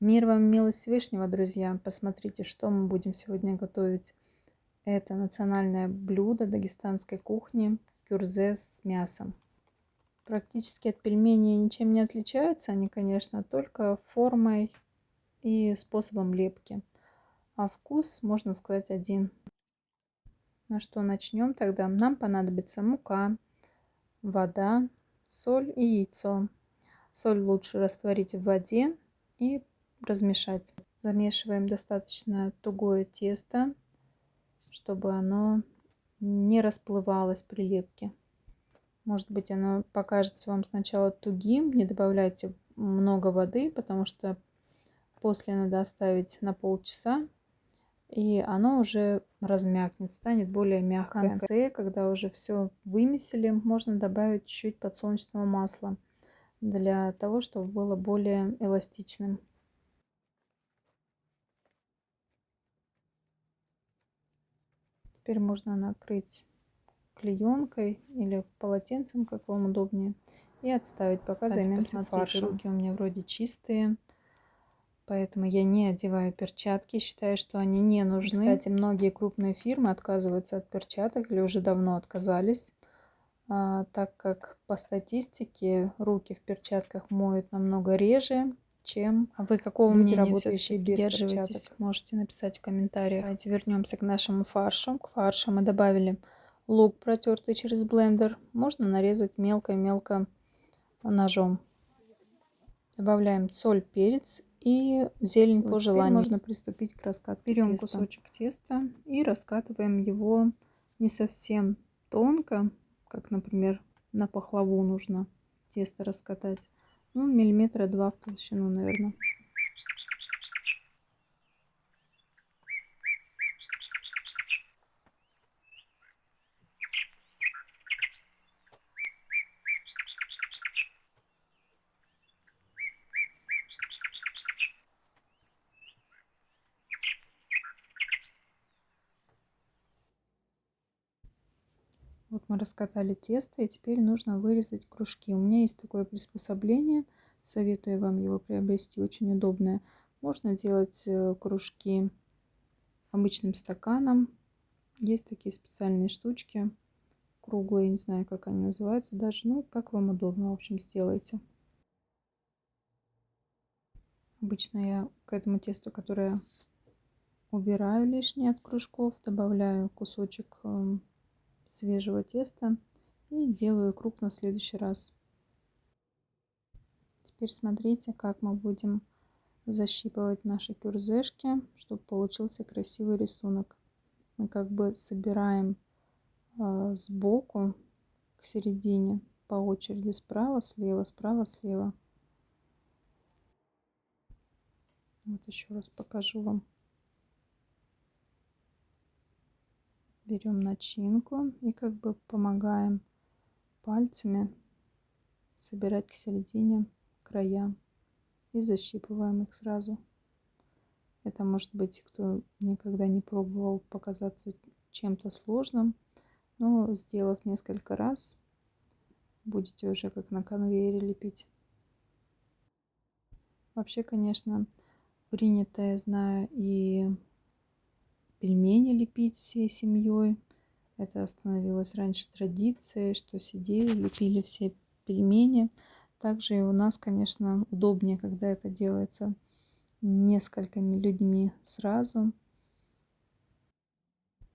Мир вам, милость Всевышнего, друзья! Посмотрите, что мы будем сегодня готовить. Это национальное блюдо дагестанской кухни кюрзе с мясом. Практически от пельменей ничем не отличаются они, конечно, только формой и способом лепки. А вкус, можно сказать, один. На что начнем тогда? Нам понадобится мука, вода, соль и яйцо. Соль лучше растворить в воде и размешать. Замешиваем достаточно тугое тесто, чтобы оно не расплывалось при лепке. Может быть, оно покажется вам сначала тугим, не добавляйте много воды, потому что после надо оставить на полчаса, и оно уже размякнет, станет более мягкое. В конце, когда уже все вымесили, можно добавить чуть-чуть подсолнечного масла для того, чтобы было более эластичным. Теперь можно накрыть клеенкой или полотенцем, как вам удобнее, и отставить, пока займемся фаршем. Руки у меня вроде чистые, поэтому я не одеваю перчатки, считаю, что они не нужны. Кстати, многие крупные фирмы отказываются от перчаток или уже давно отказались, так как по статистике руки в перчатках моют намного реже, чем вы какого мнения все-таки придерживаетесь, можете написать в комментариях. Давайте вернемся к нашему фаршу. К фаршу мы добавили лук, протертый через блендер. Можно нарезать мелко-мелко ножом. Добавляем соль, перец и зелень по желанию. Можно приступить к раскатке теста. Берем кусочек теста и раскатываем его не совсем тонко, как, например, на пахлаву нужно тесто раскатать. Ну, миллиметра 2 в толщину, наверное. Вот мы раскатали тесто, и теперь нужно вырезать кружки. У меня есть такое приспособление, советую вам его приобрести, очень удобное. Можно делать кружки обычным стаканом. Есть такие специальные штучки, круглые, не знаю, как они называются даже, ну, как вам удобно, в общем, сделайте. Обычно я к этому тесту, которое убираю лишнее от кружков, добавляю кусочек свежего теста и делаю круг на следующий раз. Теперь смотрите, как мы будем защипывать наши кюрзешки, чтобы получился красивый рисунок. Мы как бы собираем сбоку к середине по очереди, справа, слева, справа, слева. Вот еще раз покажу вам. Берем начинку и как бы помогаем пальцами собирать к середине края и защипываем их сразу. Это может быть, кто никогда не пробовал, показаться чем-то сложным, но сделав несколько раз, будете уже как на конвейере лепить. Вообще, конечно, принято, я знаю, и пельмени лепить всей семьей. Это становилось раньше традицией, что сидели, лепили все пельмени. Также и у нас, конечно, удобнее, когда это делается несколькими людьми сразу.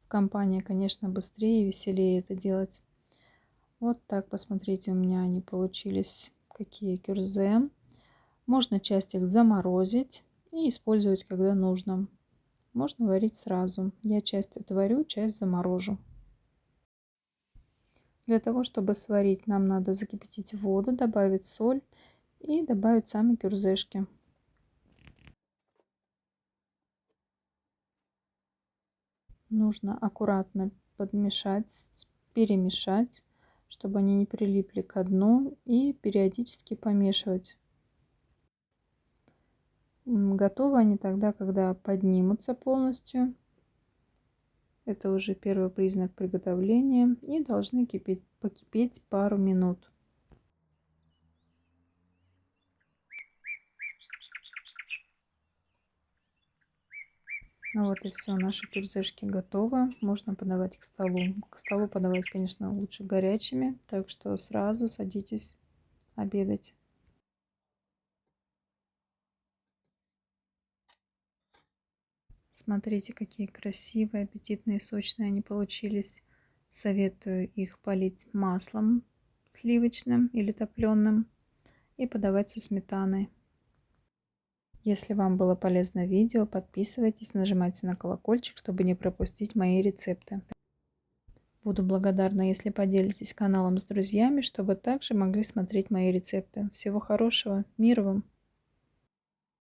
В компании, конечно, быстрее и веселее это делать. Вот так, посмотрите, у меня они получились, какие кюрзе. Можно часть их заморозить и использовать, когда нужно. Можно варить сразу. Я часть отварю, часть заморожу. Для того, чтобы сварить, нам надо закипятить воду, добавить соль и добавить сами кюрзешки. Нужно аккуратно подмешать, перемешать, чтобы они не прилипли к дну, и периодически помешивать. Готовы они тогда, когда поднимутся полностью. Это уже первый признак приготовления, и должны покипеть пару минут. Ну вот и все, наши кюрзешки готовы. Можно подавать к столу. К столу подавать, конечно, лучше горячими, так что сразу садитесь обедать. Смотрите, какие красивые, аппетитные, сочные они получились. Советую их полить маслом сливочным или топленым и подавать со сметаной. Если вам было полезно видео, подписывайтесь, нажимайте на колокольчик, чтобы не пропустить мои рецепты. Буду благодарна, если поделитесь каналом с друзьями, чтобы также могли смотреть мои рецепты. Всего хорошего, мира вам!